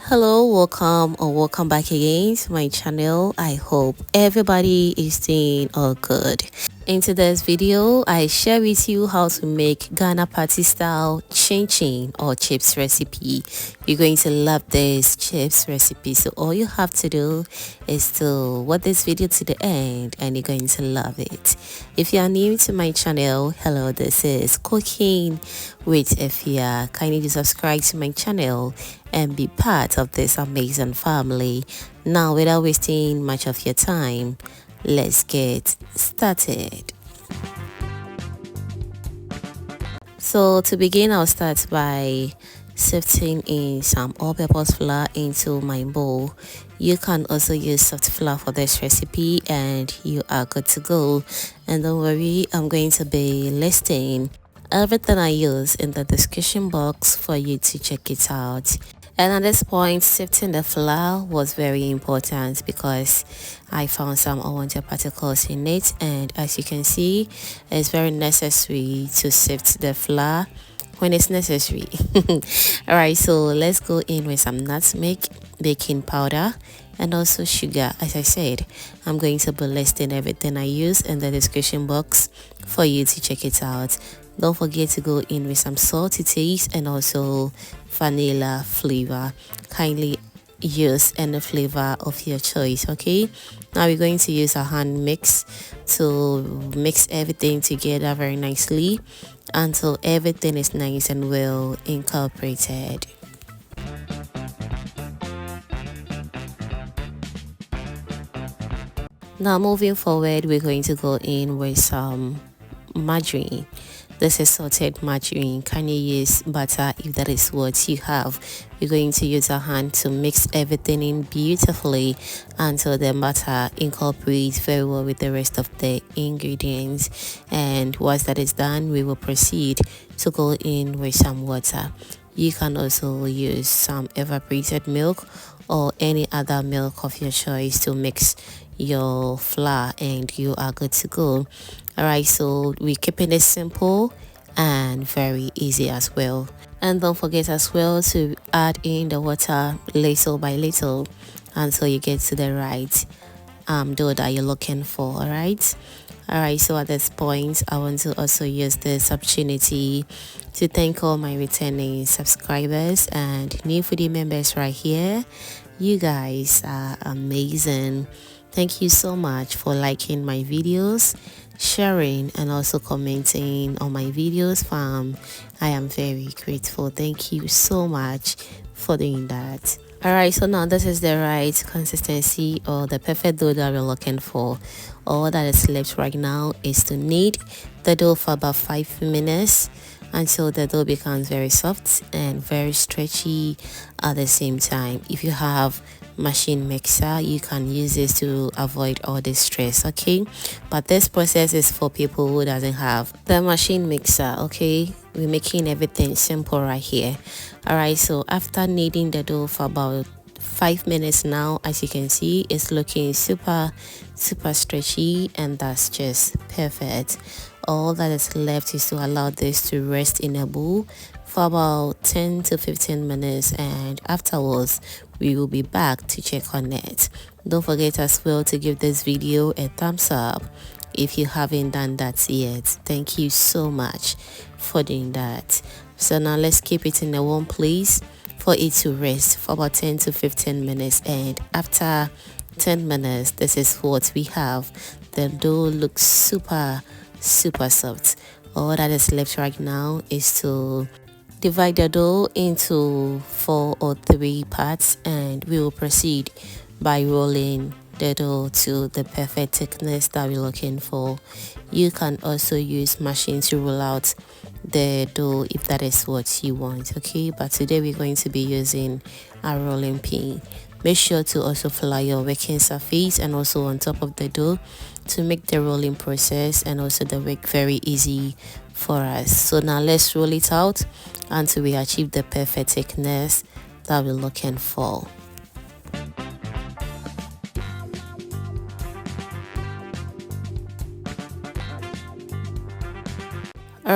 Hello, welcome back again to my channel. I hope everybody is doing all good. In today's video, I share with you how to make Ghana party style chin chin or chips recipe. You're going to love this chips recipe, so all you have to do is to watch this video to the end and you're going to love it. If you are new to my channel, hello, this is Cooking with Efia. Kindly do subscribe to my channel and be part of this amazing family. Now, without wasting much of your time, let's get started. So to begin, I'll start by sifting in some all-purpose flour into my bowl. You can also use soft flour for this recipe and you are good to go. And don't worry, I'm going to be listing everything I use in the description box for you to check it out. And at this point, sifting the flour was very important because I found some unwanted particles in it, and as you can see, it's very necessary to sift the flour when it's necessary. Alright, so let's go in with some nutmeg, baking powder, and also sugar. As I said, I'm going to be listing everything I use in the description box for you to check it out. Don't forget to go in with some salty taste and also vanilla flavor. Kindly use any flavor of your choice. Okay, now we're going to use a hand mix to mix everything together very nicely until everything is nice and well incorporated. Now moving forward, we're going to go in with some margarine. This is salted margarine. Can you use butter if that is what you have? We're going to use our hand to mix everything in beautifully until the butter incorporates very well with the rest of the ingredients. And once that is done, we will proceed to go in with some water. You can also use some evaporated milk or any other milk of your choice to mix your flour and you are good to go. Alright, so we're keeping it simple and very easy as well. And don't forget as well to add in the water little by little until you get to the right dough that you're looking for. Alright, so at this point, I want to also use this opportunity to thank all my returning subscribers and new foodie members right here. You guys are amazing. Thank you so much for liking my videos, sharing, and also commenting on my videos, fam. I am very grateful. Thank you so much for doing that. Alright, so now this is the right consistency or the perfect dough that we're looking for. All that is left right now is to knead the dough for about 5 minutes until the dough becomes very soft and very stretchy at the same time. If you have machine mixer, you can use this to avoid all this stress. Okay, but this process is for people who doesn't have the machine mixer. Okay, we're making everything simple right here. Alright, so after kneading the dough for about 5 minutes now, as you can see, it's looking super stretchy, and that's just perfect. All that is left is to allow this to rest in a bowl for about 10 to 15 minutes, and afterwards we will be back to check on it. Don't forget as well to give this video a thumbs up if you haven't done that yet. Thank you so much for doing that. So now let's keep it in a warm place for it to rest for about 10 to 15 minutes, and after 10 minutes, this is what we have. The dough looks super soft. All that is left right now is to divide the dough into 4 or 3 parts, and we will proceed by rolling the dough to the perfect thickness that we're looking for. You can also use machine to roll out the dough if that is what you want. Okay, but today we're going to be using a rolling pin. Make sure to also flour your working surface and also on top of the dough to make the rolling process and also the work very easy for us. So now let's roll it out until we achieve the perfect thickness that we're looking for.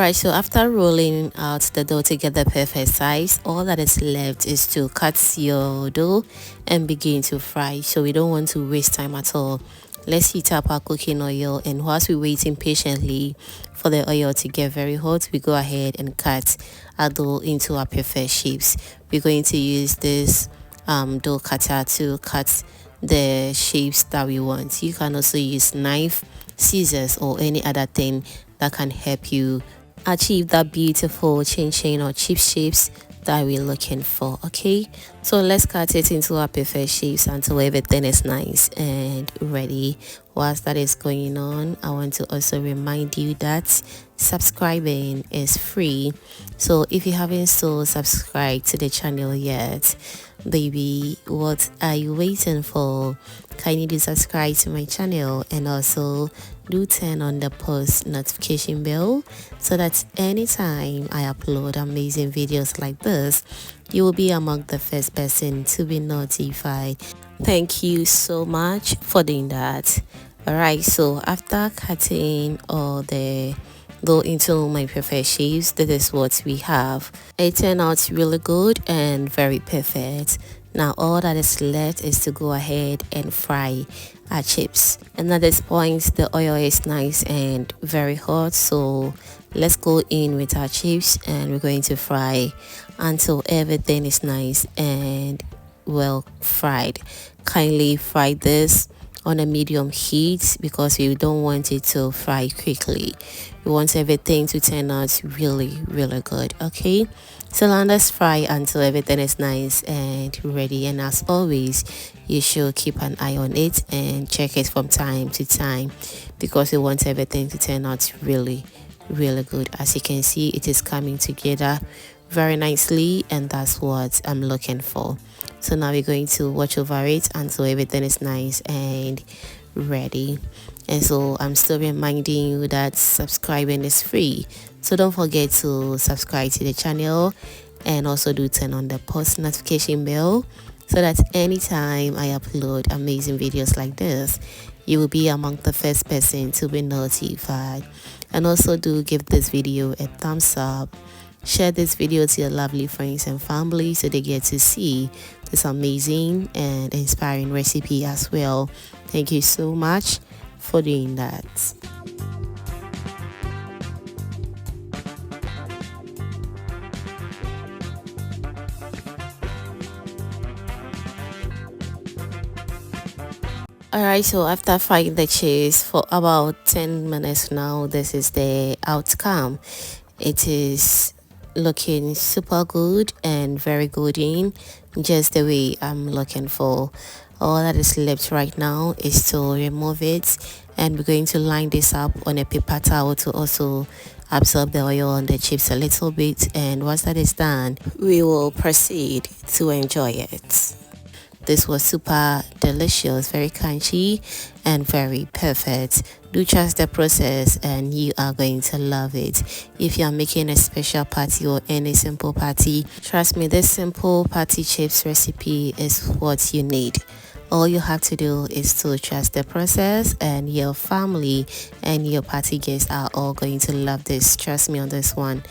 Alright, so after rolling out the dough to get the perfect size, all that is left is to cut your dough and begin to fry. So we don't want to waste time at all. Let's heat up our cooking oil, and whilst we're waiting patiently for the oil to get very hot, we go ahead and cut our dough into our preferred shapes. We're going to use this dough cutter to cut the shapes that we want. You can also use knife, scissors, or any other thing that can help you achieve that beautiful chin or chip shapes that we're looking for. Okay, so let's cut it into our preferred shapes until everything is nice and ready. Whilst that is going on, I want to also remind you that subscribing is free. So if you haven't still subscribed to the channel yet, baby, what are you waiting for? Kindly do subscribe to my channel, and also do turn on the post notification bell so that anytime I upload amazing videos like this, you will be among the first person to be notified. Thank you so much for doing that. Alright, so after cutting all the dough into my preferred shapes, this is what we have. It turned out really good and very perfect. Now all that is left is to go ahead and fry our chips, and at this point the oil is nice and very hot, so let's go in with our chips and we're going to fry until everything is nice and well fried. Kindly fry this on a medium heat because we don't want it to fry quickly. We want everything to turn out really good. Okay, so now let's fry until everything is nice and ready, and as always, you should keep an eye on it and check it from time to time because we want everything to turn out really good. As you can see, it is coming together very nicely, and that's what I'm looking for. So now we're going to watch over it until everything is nice and ready. And so I'm still reminding you that subscribing is free, so don't forget to subscribe to the channel, and also do turn on the post notification bell so that anytime I upload amazing videos like this, you will be among the first person to be notified. And also do give this video a thumbs up. Share this video to your lovely friends and family so they get to see this amazing and inspiring recipe as well. Thank you so much for doing that. Alright, so after frying the cheese for about 10 minutes now, this is the outcome. It is looking super good and very good in just the way I'm looking for. All that is left right now is to remove it, and we're going to line this up on a paper towel to also absorb the oil on the chips a little bit, and once that is done, we will proceed to enjoy it. This was super delicious, very crunchy and very perfect. Do trust the process and you are going to love it. If you are making a special party or any simple party, trust me, this simple party chips recipe is what you need. All you have to do is to trust the process, and your family and your party guests are all going to love this. Trust me on this one.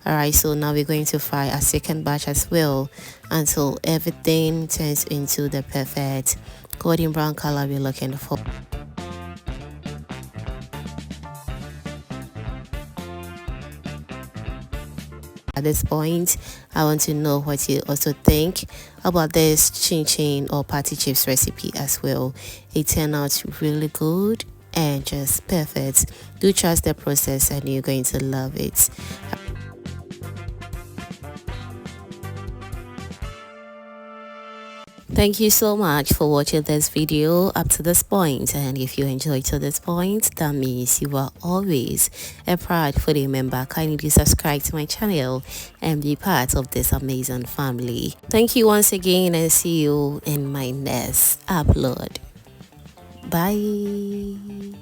Alright, so now we're going to fry a second batch as well until everything turns into the perfect golden brown color we're looking for. At this point, I want to know what you also think about this chin or party chips recipe as well. It turned out really good and just perfect. Do trust the process and you're going to love it. Thank you so much for watching this video up to this point, and if you enjoyed to this point, that means you are always a proud foodie member. Kindly do subscribe to my channel and be part of this amazing family. Thank you once again, and see you in my next upload. Bye.